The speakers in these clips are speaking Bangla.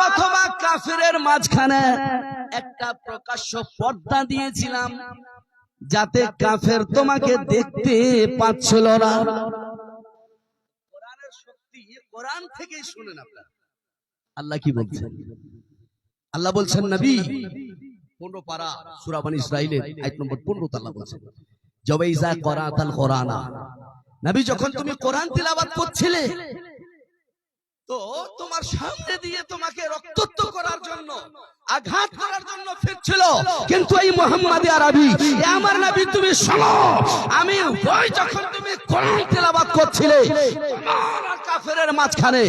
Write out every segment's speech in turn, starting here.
অথবা কাফিরের মাঝখানে একটা প্রকাশ্য পর্দা দিয়েছিলাম, যাতে কাফের তোমাকে দেখতে পাচ্ছিল না। কোরআনের শক্তি কোরআন থেকেই শুনেন আপনারা। আল্লাহ কি বলছেন? আল্লাহ বলছেন নবী 15 পারা সূরা বনী ইসরাঈলের আয়াত নম্বর 15 আল্লাহ বলছেন, জবাইজা করাতাল কোরআনা, নবী যখন তুমি কোরআন তিলাওয়াত করছিলে তো তোমার সামনে দিয়ে তোমাকে রক্তাক্ত করার জন্য, আঘাত করার জন্য ফিরছিল, কিন্তু এই মুহাম্মদ আরবি, এ আমার নবী তুমি শোনো, আমি ওই যখন তুমি কোরআন তিলাওয়াত করছিলে তোমার আর কাফেরের মাঝখানে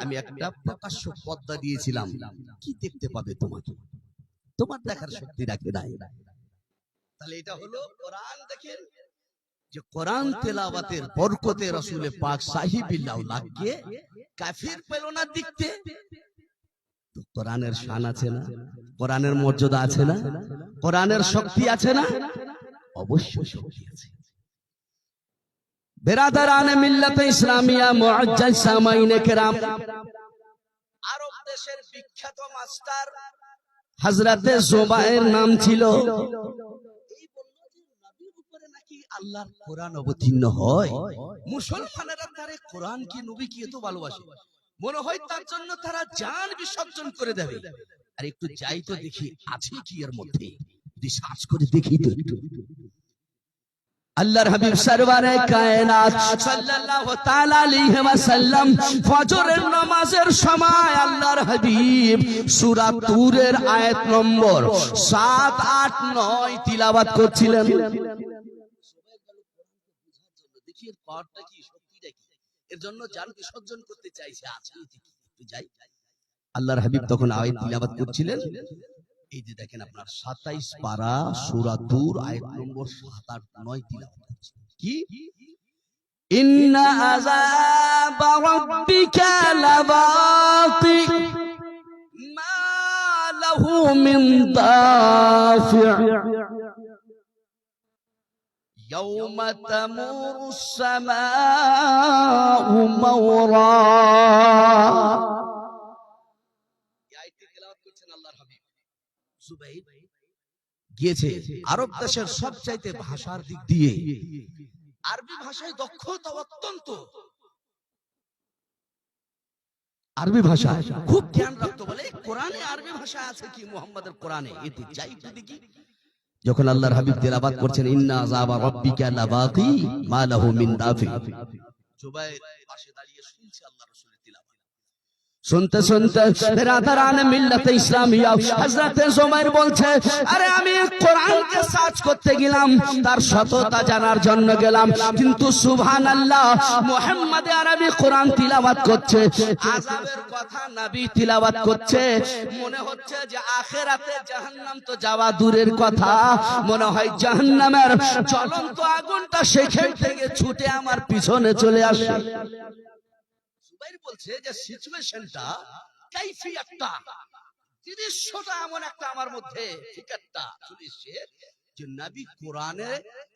আমি একটা প্রকাশ্য পর্দা দিয়েছিলাম, কি দেখতে পাবে তোমাকে? তোমার দেখার শক্তি রাখে নাই। তাহলে এটা হলো কোরআন। দেখেন যে কোরআন তেলাওয়াতের বরকতে রাসূল পাক সাহিবিল্লাহ লাগিয়ে কাফির পেল না দেখতে। তো কোরআনের শান আছে না? কোরআনের মর্যাদা আছে না? কোরআনের শক্তি আছে না? অবশ্যই শক্তি আছে। বেরাদারানে মিল্লাতে ইসলামিয়া মুআজ্জাজ সামাইনে কেরাম, আরব দেশের বিখ্যাত মাস্টার হযরতে জুবায়ের নাম ছিল। আল্লাহর কোরআন অবতীর্ণ হয়, মুসলমানেরা তারে কোরআন কি নবী কি এত ভালোবাসে, মনে হয় তার জন্য তারা জান বিসর্জন করে দেবে। আর একটু যাই তো দেখি আছে কি এর মধ্যে, যদি সার্চ করে দেখি তো একটু। আল্লাহর হাবিব সরওয়ারে কায়নাত সাল্লাল্লাহু তাআলা আলাইহি ওয়াসাল্লাম ফজরের নামাজের সময় আল্লাহর হাবিব সূরা তুরের আয়াত নম্বর 7, 8, 9 তিলাওয়াত করছিলেন। দেখি পাওয়ারটা কি, শক্তিটা কি, এর জন্য জান বিসর্জন করতে চাইছে। আছে একটু যাই। আল্লাহর হাবিব তখন আয়াত তিলাওয়াত করছিলেন। এই যে দেখেন আপনার 27 পারা সূরা তুর আয়াত নম্বর 7, 8, 9 তিলাওয়াত করছেন। কি? ইন্না আযাব রাব্বিকা লাওয়াকি মা লাহু মিন দাফি' ইয়াওমা তামুরুস সামাউ মাওরা। গিয়েছে আরব দেশের সবচাইতে ভাষার দিক দিয়ে আরবি ভাষায় দক্ষতা অত্যন্ত, আরবি ভাষা খুব জ্ঞান রাখতো। বলে কোরআনে আরবি ভাষা আছে কি মুহাম্মাদের কোরআনে? এতে যাই তো দেখি। যখন আল্লাহর হাবিব তেলাওয়াত করছেন ইন্না আযাবা রাব্বিকা লাওয়াকি মা লাহু মিন দাফি, জুবায়ের পাশে দাঁড়িয়ে শুনছে আল্লাহর রাসূলের তেলাওয়াত। শুনতে শুনতে বেরাদারানে মিল্লাতে ইসলামিয়া হযরতে জুবায়ের বলছে, আরে আমি কোরআনকে সার্চ করতে গেলাম, তার সততা জানার জন্য গেলাম, কিন্তু সুবহানাল্লাহ মুহাম্মদ আরবি কোরআন তিলাওয়াত করছে, আযাবের কথা নবী তিলাওয়াত করছে। মনে হচ্ছে যে আখিরাতে জাহান্নাম তো যাওয়া দূরের কথা, মনে হয় জাহান্নামের জ্বলন্ত আগুনটা সেখান থেকে ছুটে আমার পিছনে চলে আসে। জুবায়ের বলছে যে সিচুয়েশনটা, কাইফিয়াতটা, দৃশ্যটা এমন একটা আমার মধ্যে ফিকারটা চলে এসেছে যে নবী কোরআনে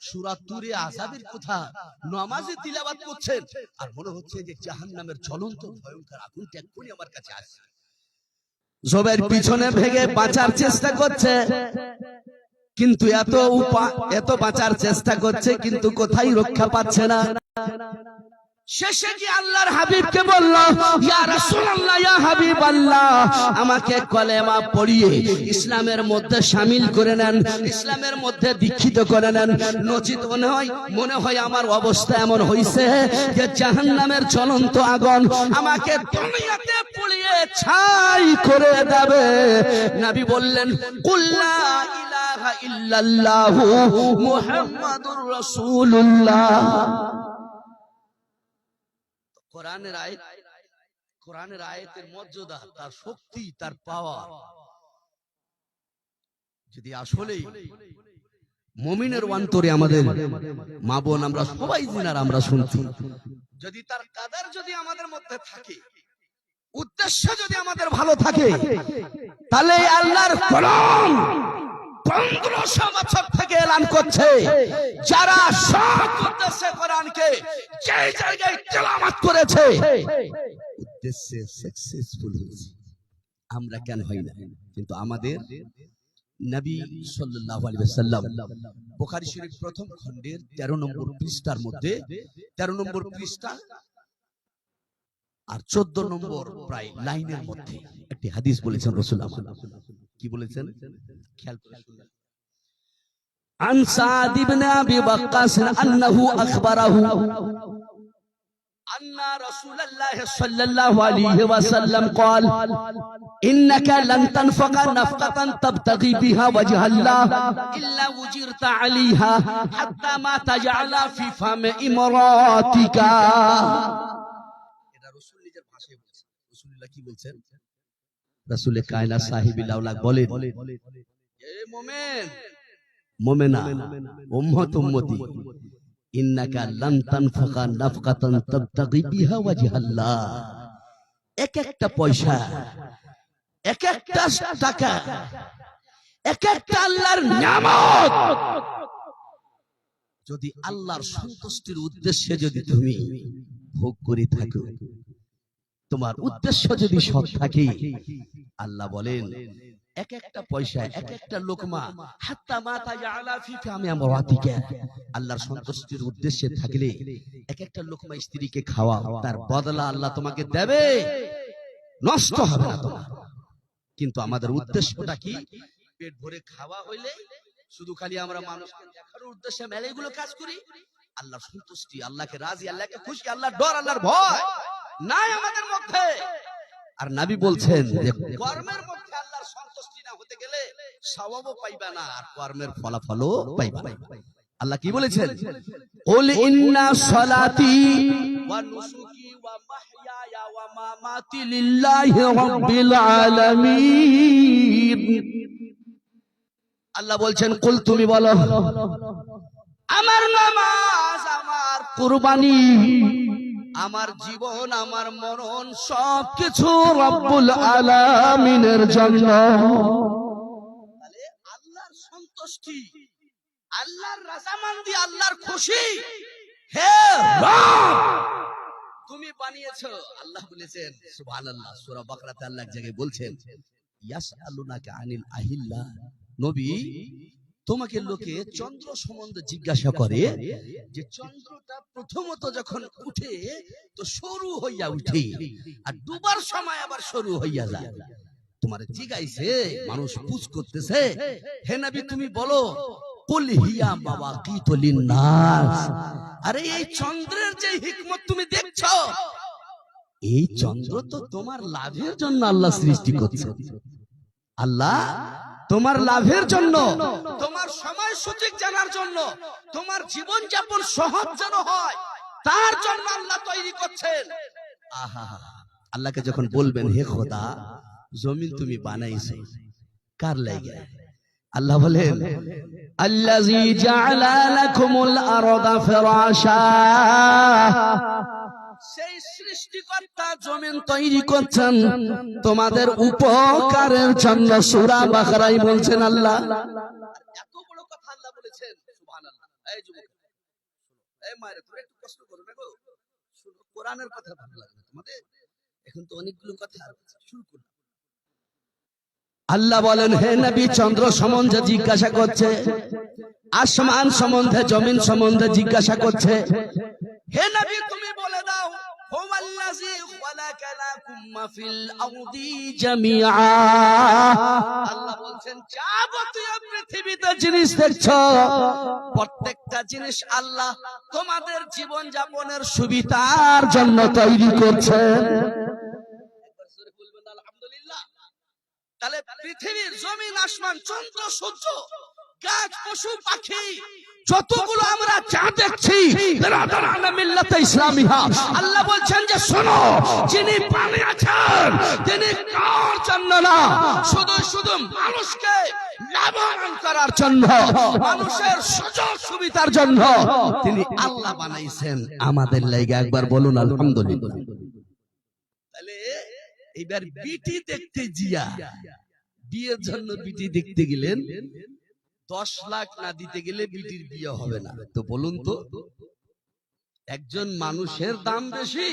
সূরা তুরে আযাবের কথা নামাজে তিলাওয়াত করছেন, আর মনে হচ্ছে যে জাহান্নামের জ্বলন্ত ভয়ঙ্কর আগুনটা এক্ষুনি আমার কাছে আসছে। জুবায়ের পিছনে ভেগে বাঁচার চেষ্টা করছে, কিন্তু এত বাঁচার চেষ্টা করছে কিন্তু কোথায় রক্ষা পাচ্ছে না। শেষে কি আল্লাহর হাবিবকে বলল, ইয়া রাসূলুল্লাহ, ইয়া হাবিবাল্লাহ, আমাকে কলেমা পড়িয়ে ইসলামের মধ্যে শামিল করে নেন, ইসলামের মধ্যে দীক্ষিত করে নেন, নচিত মনে হয় আমার অবস্থা এমন হইছে যে জাহান্নামের জ্বলন্ত আগুন আমাকে দুনিয়াতে পুড়িয়ে ছাই করে দেবে। নবী বললেন, কুল লা ইলাহা ইল্লাল্লাহু মুহাম্মাদুর রাসূলুল্লাহ। কোরআনের আয়াতের মর্যাদা, তার শক্তি, তার পাওয়ার যদি আসলেই মুমিনের অন্তরে, আমাদের মা বোন আমরা সবাই জিনার আমরা শুনছি, যদি তার কাদার যদি আমাদের মধ্যে থাকে, উদ্দেশ্য যদি আমাদের ভালো থাকে, তাহলে আল্লাহর কোরআন 1500 বছর থেকে এলান করছে, যারা সৎ উদ্দেশ্যে কোরআনকে যে জায়গায় তেলাওয়াত করেছে উদ্দেশ্যে সাকসেসফুল হয়েছে। আমরা কেন হই না? কিন্তু আমাদের নবী সাল্লাল্লাহু আলাইহি ওয়াসাল্লাম বুখারী শরীফ প্রথম খণ্ডের 13 নম্বর পৃষ্ঠার মধ্যে 13 নম্বর পৃষ্ঠা আর 14 নম্বর প্রায় লাইনের মধ্যে একটি হাদিস বলেছেন রাসূলুল্লাহ। কি বলেছেন খেয়াল করে শুনুন। عن سعد بن ابي وقاص انه اخبره ان رسول الله صلى الله عليه وسلم قال انك لن تنفق نفقه تبتغي بها وجه الله الا وجرت عليها حتى ما تجعل في فم امراتك। এটা রাসূল নিজের ভাষায় বলেছেন। রাসূলুল্লাহ কি বলছেন? রাসূলে কায়নাত সাহিবুল আওলাদ বলেন, এ মুমিন মুমিনা উম্মত উম্মতি ইন্নাকা লান তানফাকা নাফকাতান তাবতাগি বিহা ওয়াজহাল্লাহ। এক একটা পয়সা, এক একটা টাকা, এক একটা আল্লাহর নিয়ামত যদি আল্লাহর সন্তুষ্টির উদ্দেশ্যে যদি তুমি ভোগ করে থাকো, তোমার উদ্দেশ্য যদি সৎ থাকে, আল্লাহ বলেন এক একটা পয়সা, এক একটা লোকমা হাত্তা মা তাজালা ফি ফামি আমরাতিকা, আল্লাহর সন্তুষ্টির উদ্দেশ্যে থাকলে এক একটা লোকমা স্ত্রীকে খাওয়া, তার বদলা আল্লাহ তোমাকে দেবে, নষ্ট হবে না তোমার। কিন্তু আমাদের উদ্দেশ্যটা কি? পেট ভরে খাওয়া হইলে শুধু খালি আমরা মানুষকে দেখার উদ্দেশ্যে মেলেগুলো কাজ করি। আল্লাহর সন্তুষ্টি, আল্লাহকে রাজি, আল্লাহকে খুশি, আল্লাহর ডর, আল্লাহর ভয় নাই আমাদের মধ্যে। আর নবী বলছেন যে কর্মের মধ্যে আল্লাহর সন্তুষ্টি না হতে গেলে সওয়াবও পাইবা না আর কর্মের ফলাফলও পাইবা না। আল্লাহ কি বলেছেন? কুল ইন্না সালাতি ওয়া নুসুকি ওয়া মাহইয়ায়া ওয়া মামাতি লিল্লাহি রাব্বিল আলামিন। আল্লাহ বলছেন কুল, তুমি বলো আমার নামাজ, আমার কুরবানি, আমার জীবন, আমার মরণ সবকিছু রব্বুল আলামিনের জন্য। তাহলে আল্লাহর সন্তুষ্টি, আল্লাহর রাজামন্দি, আল্লাহর খুশি, হে রব তুমি বানিয়েছো। আল্লাহ বলেছেন সুবহানাল্লাহ, সূরা বাকরাতে আল্লাহ এক জায়গায় বলছেন ইয়াসআলুনাকা আনিল আহিল্লাহ, নবী তোমাকে লোকে চন্দ্র সম্বন্ধে জিজ্ঞাসা করে যে চন্দ্রটা প্রথমত যখন উঠে তো সরু হইয়া উঠে আর ডুবার সময় আবার সরু হইয়া যায়। তোমার জিজ্ঞাইছে, মানুষ পুছ করতেছে, হে নবী তুমি বলো কুল হিয়া মাওয়াকিতু লিন-নাস, আরে এই চন্দ্রের যে হিকমত তুমি দেখছো, এই চন্দ্র তো তোমার লাভের জন্য আল্লাহ সৃষ্টি করছে। আল্লাহ তোমার লাভের জন্য, তোমার সময় সঠিক জানার জন্য, তোমার জীবন যাপন সহজ যেন হয় তার জন্য আল্লাহ তৈরি করছেন। আহা, আল্লাহকে যখন বলবেন হে খোদা জমিন তুমি বানাইছো কার লাগে? আল্লাহ বলেন আল্লাযী জাআলা লাকুমুল আরদা ফিরাশা, সেই সৃষ্টিকর্তা জমিন তৈরি করছেন তোমাদের উপকারের জন্য। সূরা বাকারায় বলছেন আল্লাহ, এত বড় কথা আল্লাহ বলেছেন সুবহানাল্লাহ। এই যুবক, এই মায়ের তোমরা একটু কষ্ট করো না গো, শুনো কোরআনের কথা ভালো লাগে তোমাদের, এখন তো অনেকগুলো কথা শুরু করলাম। আল্লাহ বলেন হে নবী চন্দ্র সম্বন্ধে জিজ্ঞাসা করছে, আসমান সম্বন্ধে, জমিন সম্বন্ধে জিজ্ঞাসা করছে, হে নবী তুমি বলে দাও হুয়াল্লাযী খালাকা লাকুম মা ফিল আরদি জামিআ। আল্লাহ বলছেন যাবতীয় পৃথিবীতে জিনিস দেখছো প্রত্যেকটা জিনিস আল্লাহ তোমাদের জীবন যাপনের সুবিধার জন্য তৈরি করছেন। একবার জোরে বলবেন আলহামদুলিল্লাহ। তাহলে পৃথিবীর জমিন, আসমান, চন্দ্র, সূর্য, গাছ, পশু, পাখি যতগুলো আমরা যা দেখছি আল্লাহ বলছেন যে শোনো, যিনি বানিয়েছেন তিনি কার জন্য না, শুধু শুধু মানুষকে লাভবান করার জন্য, মানুষের সুযোগ সুবিধার জন্য তিনি আল্লাহ বানাইছেন আমাদের লাগি। একবার বলুন আলহামদুলিল্লাহ। তাহলে এইবার বিটি দেখতে জিয়া, বিয়ের জন্য বিটি দেখতে গেলেন, 10 লাখ না দিতে গেলে বিটির বিয়ে হবে না। তো বলুন তো, একজন মানুষের দাম বেশি,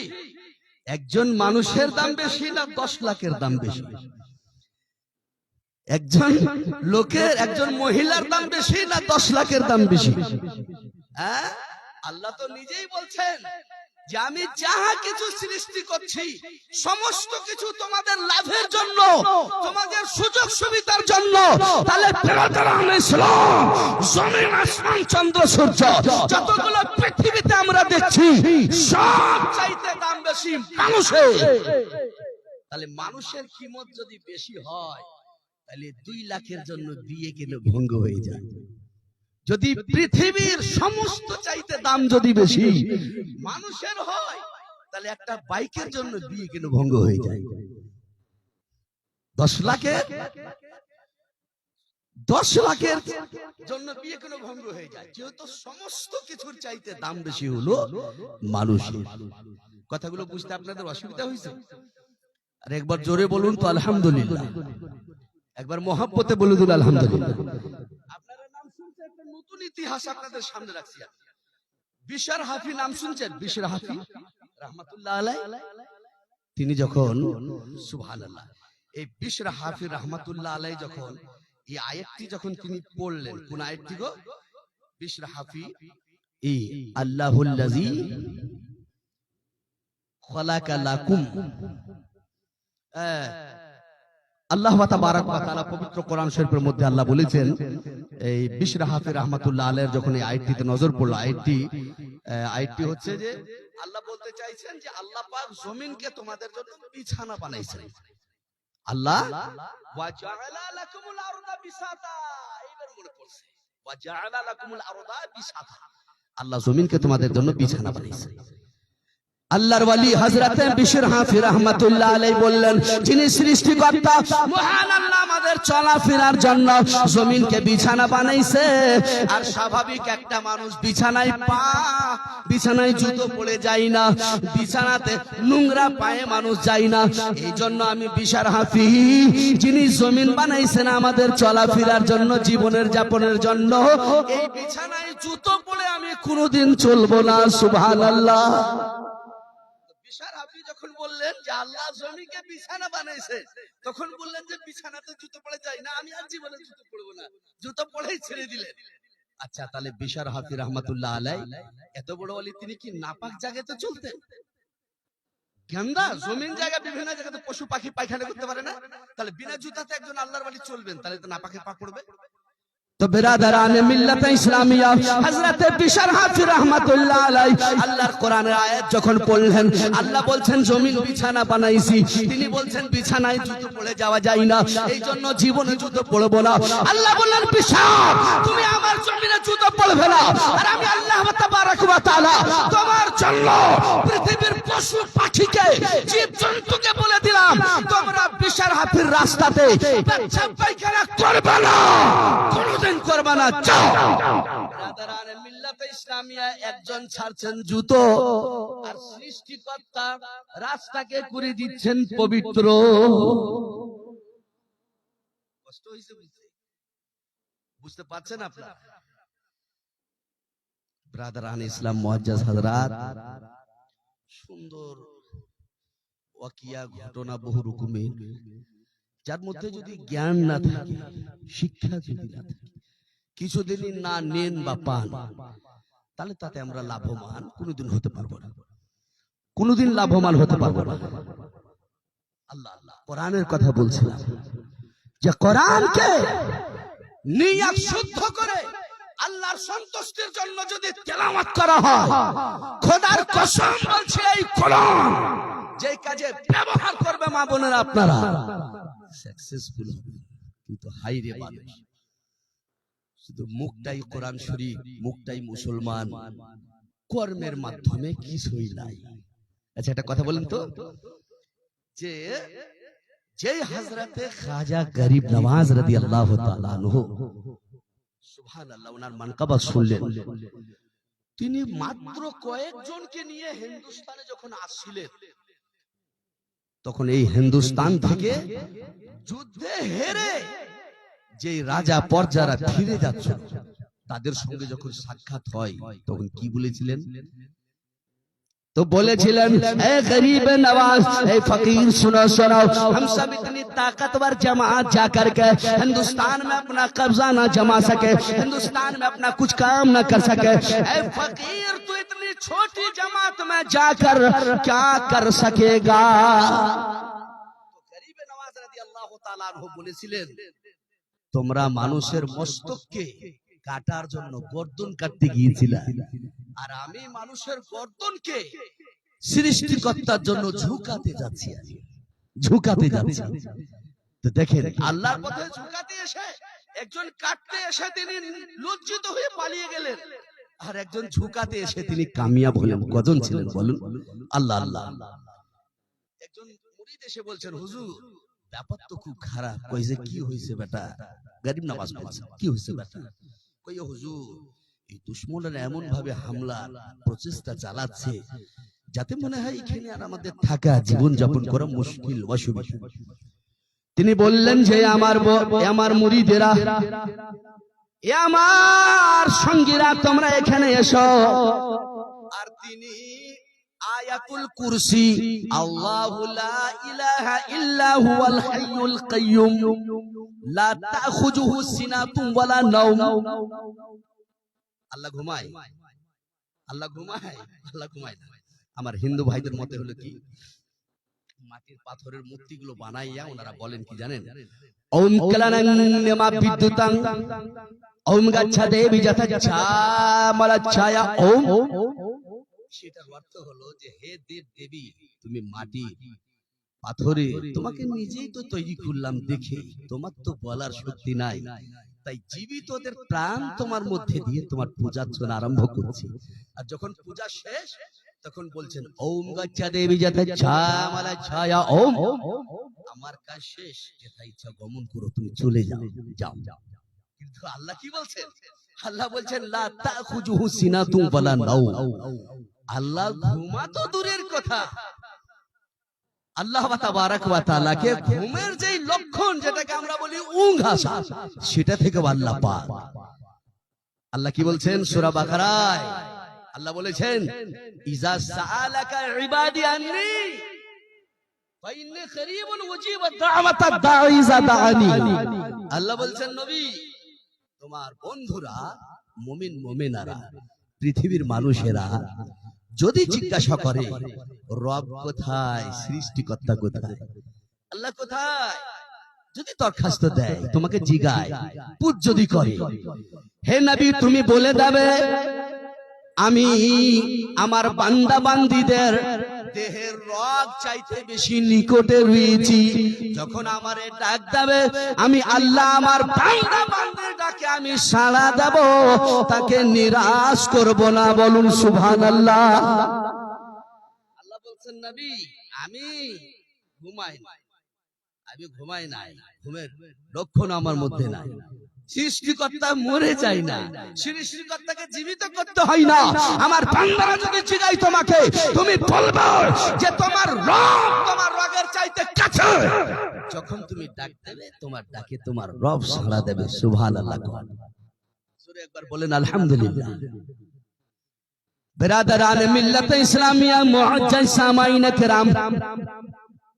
একজন মানুষের দাম বেশি না 10 লাখের দাম বেশি? একজন লোকের, একজন মহিলার দাম বেশি না 10 লাখের দাম বেশি? হ্যাঁ, আল্লাহ তো নিজেই বলছেন যে আমি যাহা কিছু সৃষ্টি করছি সমস্ত কিছু তোমাদের লাভের জন্য, তোমাদের সুযোগ সুবিধার জন্য। তাহলে জমিন, আসমান, চন্দ্র, সূর্য যতগুলো পৃথিবীতে আমরা দেখছি সব চাইতে দাম বেশি মানুষের। তাহলে মানুষের কিমত যদি বেশি হয় তাহলে 2 লাখের জন্য বিয়ে কেন ভঙ্গ হয়ে যায়? যদি পৃথিবীর সমস্ত চাইতে দাম যদি বেশি মানুষের হয় তাহলে একটা বাইকের জন্য বিয়ে কেন ভঙ্গ হয়ে যায়? 10 লাখের জন্য বিয়ে কেন ভঙ্গ হয়ে যায়? যেহেতু সমস্ত কিছুর চাইতে দাম বেশি হলো মানুষের। কথাগুলো বুঝতে আপনাদের অসুবিধা হয়েছে? আর একবার জোরে বলুন তো আলহামদুলিল্লাহ, একবার মহব্বতে বলে দিন আলহামদুলিল্লাহ। আপনারা নাম শুনছেন, একটা নতুন ইতিহাস আপনাদের সামনে রাখছি। বিশর হাফি নাম শুনছেন? বিশর হাফি রাহমাতুল্লাহ আলাইহি, তিনি যখন সুবহানাল্লাহ, এই বিশর হাফি রাহমাতুল্লাহ আলাইহি যখন এই আয়াতটি যখন তিনি পড়লেন, কোন আয়াতটি গো? বিশর হাফি এই আল্লাহুল্লাযী খালাকা লাকুম, আল্লাহ তাবারক ওয়া তাআলা পবিত্র কোরআন শরীফের মধ্যে আল্লাহ বলেছেন, এই বিশর হাফি রাহমাতুল্লাহ আলাইহির যখন এই আয়াতটিতে নজর পড়লো, আয়াতটি হচ্ছে যে আল্লাহ বলতে চাইছেন যে আল্লাহ পাক জমিনকে তোমাদের জন্য বিছানা বানাইছেন। আল্লাহ ওয়া জাআলা লাকুমুল আরদা বিসাতা, এইবার মনে পড়ছে, ওয়া জাআলা লাকুমুল আরদা বিসাতা, আল্লাহ জমিনকে তোমাদের জন্য বিছানা বানাইছেন। আল্লাহর ওয়ালি হযরতে বিশর হাফি রাহমাতুল্লাহ আলাইহি বললেন, যিনি সৃষ্টিকর্তা মহান আল্লাহ আমাদের চলাফেরার জন্য জমিনকে বিছানা বানাইছে। আর স্বাভাবিক একটা মানুষ বিছানায় জুতো পড়ে যায় না, বিছানাতে নোংরা পায়ে মানুষ যায় না। এই জন্য আমি বিশর হাফি, যিনি জমিন বানাইছেন আমাদের চলাফেরার জন্য, জীবনের যাপনের জন্য, এই বিছানায় জুতো পরে আমি কোনোদিন চলবো না। সুবহানাল্লাহ। বিশর হাফি যখন বললেন যে আল্লাহ জমিকে বিছানা বানাইছে, তখন বললেন যে বিছানাতে জুতো পরে যায় না, আমি আর জীবনে জুতো পরবো না, জুতো পরেই ছেড়ে দিলেন। আচ্ছা, তাহলে বিশর হাফি রাহমাতুল্লাহ আলাইহি এত বড় ওলি, তিনি কি নাপাক জায়গাতে চলতেন? গেন্দা জমিন জায়গা, বিভিন্ন জায়গাতে পশু পাখি পায়খানা করতে পারে না, তাহলে বিনা জুতাতে একজন আল্লাহর ওলি চলবেন, তাহলে তো নাপাকের পা পড়বে। তো বেরাদারানে মিল্লাত ইসলামিয়া, হযরতে বিশর হাফি রাহমাতুল্লাহ আলাইহি আল্লাহর কোরআনের আয়াত যখন পড়লেন, আল্লাহ বলছেন জমিন বিছানা বানাইছি, তিনি বলছেন বিছানায় জুতো পড়ে যাওয়া যায় না, এই জন্য জীবনে জুতো পরবো না। আল্লাহ বললেন বিশর, তুমি আমার জমিনে জুতো পরবে না, আর আমি আল্লাহ তাবারক ওয়া তাআলা তোমার জন্য পৃথিবীর পশু পাখিকে, জীব জন্তুকে বলে দিলাম, তোমরা বিশর হাফির রাস্তাতে বাচ্চা পায়খানা করবে না, কোনদিন করবে না। ব্রাদারানে মিল্লাতে ইসলামিয়া একজন ছাড়ছেন জুতো, আর সৃষ্টিকর্তা রাস্তাকে করে দিচ্ছেন পবিত্র। কষ্ট হইছে বুঝতে পারছেন আপনারা? ব্রাদারানে ইসলাম মুআজ্জাজ হযরত, সুন্দর ওয়াকিয়া ঘটনা বহু রকমের, যার মধ্যে যদি জ্ঞান না থাকে, শিক্ষা যদি না থাকে, কিছুদিনই না নেন বা পান, তাহলে তাতে আমরা লাভবান কোনোদিন হতে পারবো না, কোনোদিন লাভবান হতে পারবো না। আল্লাহ কোরআনের কথা বলছিলাম, যে কোরআনকে নিয়ত শুদ্ধ করে আল্লাহর সন্তুষ্টির জন্য যদি তেলাওয়াত করা হয়, খোদার কসম বলছি, এই কোরআন যে কাজে ব্যবহার করবে মা বোনেরা আপনারা, সাকসেসফুল হবে। কিন্তু হাইরে মানুষ শুধু মুখটাই কোরআন শরীফ, মুখটাই মুসলমান, কর্মের মাধ্যমে কিছুই নাই। আচ্ছা, একটা কথা বলেন তো, যে যেই হযরতে খাজা গরিব নওয়াজ রাদিয়াল্লাহু তাআলা আনহু, সুবহানাল্লাহ, ওনার মানকাবা শুনলেন, তিনি মাত্র কয়েকজনকে নিয়ে হিন্দুস্তানে যখন আসছিলেন, তখন এই হিন্দুস্তান থেকে যুদ্ধে হেরে যে রাজা পর্যারা ফিরে যাচ্ছে, তাদের সঙ্গে যখন সাক্ষাৎ হয়, তখন কি বলেছিলেন? तो बोलेছিলেন ए गरीब नवाज ए फकीर सुनो सुनो हम सब इतनी ताकतवर जमात जाकर के हिंदुस्तान में अपना कब्जा ना जमा सके हिंदुस्तान में अपना कुछ काम ना कर सके ए फकीर तू इतनी छोटी जमात में जाकर क्या कर सकेगा तो गरीब नवाज রাদিয়াল্লাহু তাআলা আনহু বলেছিলেন তোমরা মানুষের মস্তককে কাটার জন্য গর্দন কাটতে গিয়েছিলা আর আমি মানুষের গর্দনকে সৃষ্টিকর্তার জন্য ঝুঁকাতে যাচ্ছি তো দেখেন আল্লাহর পথে ঝুঁকাতে এসে একজন কাটতে এসে তিনি লজ্জিত হয়ে পালিয়ে গেলেন আর একজন ঝুঁকাতে এসে তিনি কামিয়াব হলেন কজন ছিলেন বলুন আল্লাহ আল্লাহ একজন মুরিদ এসে বলছেন হুজুর ব্যাপার তো খুব খারাপ কইছে কি হইছে বেটা গরিব নওয়াজ বলছে কি হইছে বেটা কইও হুজুর এই দুশমনরা এমন ভাবে হামলা প্রচেষ্টা চালাচ্ছে যাতে মনে হয় এখানে আর আমাদের থাকা জীবন যাপন করা মুশকিল অসুবিধা তিনি বললেন যে আমার মুরিদেরা এ আমার সঙ্গীরা তোমরা এখানে এসো আর তিনি আয়াতুল কুরসি আল্লাহু লা ইলাহা ইল্লা হুয়াল হাইয়ুল কাইয়ুম লা তাখুযুহু সিনাতুন ওয়ালা নাওম আল্লাহ ঘুমায় না আমার হিন্দু ভাইদের মতে হলো কি মাটির পাথরের মূর্তিগুলো বানাইয়া ওনারা বলেন কি জানেন ওম ক্লানান্যমা বিদ্যুতাং ওম গচ্ছাদেবি যথা মালাচ্ছায়া ওম সেটার অর্থ হলো যে হে দেব দেবী তুমি মাটি পাথরে তোমাকে নিজেই তো তৈরি করলাম দেখে তোমার তো বলার শক্তি নাই তাই জীবিতদের প্রাণ তোমার মধ্যে দিয়ে তোমার পূজার্চনা আরম্ভ করছে আর যখন পূজা শেষ তখন বলছেন ওম গচ্ছাদেবি যথা মালাচ্ছায়া ওম আমার কাজ শেষ যেটা ইচ্ছা গমন করো তুমি চলে যাও কিন্তু আল্লাহ কি বলছেন আল্লাহ বলছেন লা তাখুযুহু সিনাতুন ওয়ালা নাওম আল্লাহ ঘুমা তো দূরের কথা আল্লাহ তাবারক ওয়া তাআলা কে ঘুমের যেই লক্ষণ যেটাকে আমরা বলি ઊંઘ আসা সেটা থেকে আল্লাহ পাক আল্লাহ কি বলছেন সূরা বাকারায় আল্লাহ বলেছেন ইজা সাআলাকা ইবাদি আন্নী ফাইন্নী করিবুন উজিবু দাওয়াতাদ দাঈ ইজা দাআনি আল্লাহ বলছেন নবী তোমার বন্ধুরা মুমিন মুমিনারা পৃথিবীর মানুষেরা যদি জিজ্ঞাসা করে রব কোথায় সৃষ্টিকর্তা কোথায় আল্লাহ কোথায় যদি দরখাস্ত দেয় তোমাকে জিগায় পুজ যদি করে হে নবী তুমি বলে দেবে আমি আমার বান্দা বান্দীদের দেহের রগ চাইতে বেশি নিকটে রয়েছি যখন আমারে ডাক দেবে আমি আল্লাহ আমার বান্দা বান্দির ডাকে আমি সাড়া দেব তাকে নিরাশ করব না বলুন সুবহানাল্লাহ আল্লাহ বলছেন নবী আমি ঘুমাই নাই ঘুমের লক্ষণ আমার মধ্যে নাই সৃষ্টিকর্তা মরে যায় না সৃষ্টিকর্তাকে জীবিত করতে হয় না আমার বান্দারা যদি জিগাই তোমাকে তুমি বলবে যে তোমার রব তোমার রগের চাইতে কাছে যখন তুমি ডাক দেবে তোমার ডাকে তোমার রব সাড়া দেবে সুবহানাল্লাহ জোরে একবার বলেন আলহামদুলিল্লাহ বিরাদরান মিল্লাত ইসলামিয়া মুআজ্জাজ সামাইন কিরাম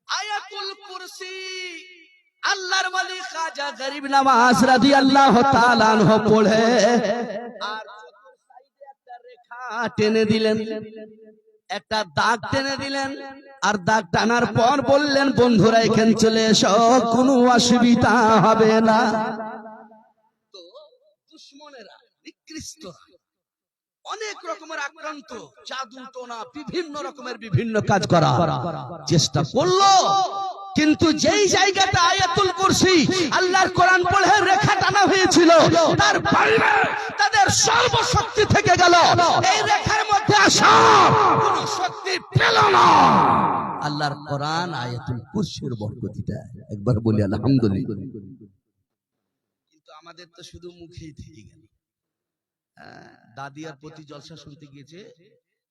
আয়াতুল কুরসি আল্লাহর ওলি খাজা গরিব নওয়াজ রাদিয়াল্লাহু তাআলা আনহু পড়ে আর চতুর সাইডে একটা রেখা টেনে দিলেন একটা দাগ টেনে দিলেন আর দাগ টানার পর বললেন বন্ধুরা এখানে চলে এসো কোনো অসুবিধা হবে না তো দুশমনেরা নিকৃষ্ট অনেক রকমের আক্রান্ত জাদু টোনা বিভিন্ন রকমের বিভিন্ন কাজ করা চেষ্টা করলো কিন্তু যেই জায়গাতে আয়াতুল কুরসি আল্লাহর কোরআন পড়ে রেখা টানা হয়েছিল তার বাইরে তাদের সর্বশক্তি থেকে গেল এই রেখার মধ্যে আসা কোনো শক্তি পেল না আল্লাহর কোরআন আয়াতুল কুরসির বরকতিটা একবার বলি আলহামদুলিল্লাহ কিন্তু আমাদের তো শুধু মুখেই থেকে গেল দাদি আর প্রতি জলসা শুনতে গিয়েছে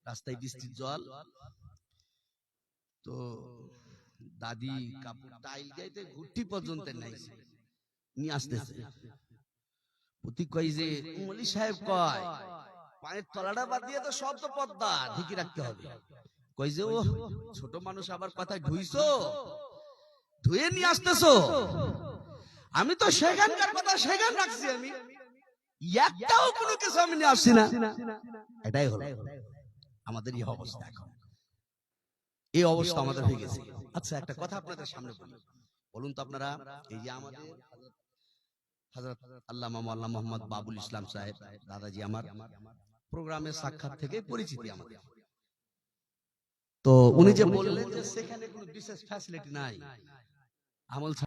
রাস্তায় বৃষ্টির জল তো দাদি কাপড় টাইল গাইতে ঘুরটি পর্যন্ত নাইছে নিয়ে আসতেছে প্রতি কয় যে মলি সাহেব কয় পায়ের তলাটা বাদ দিয়ে তো সব তো পদ্মা ঢেকে রাখতে হবে। কই যে ও ছোট মানুষ আবার কথায় ধুইছো, ধুয়ে নিয়ে আসতেছো। আমি তো সেখানকার কথা সেখান রাখছি, আমি একটাও কোনো কিছু আমি নিয়ে আসছি না। এটাই হলো আমাদের এই অবস্থা। এখন এই অবস্থা আমাদের হয়ে গেছে। আচ্ছা একটা কথা আপনাদের সামনে বলি, বলুন তো আপনারা, এই যে আমাদের হযরত আল্লামা মাওলানা মোহাম্মদ বাবুল ইসলাম সাহেব দাদাজি আমার প্রোগ্রামের সাক্ষাৎ থেকে পরিচিতি আমাদের, তো উনি যে বললেন যে সেখানে কোনো বিশেষ ফ্যাসিলিটি নাই, আমল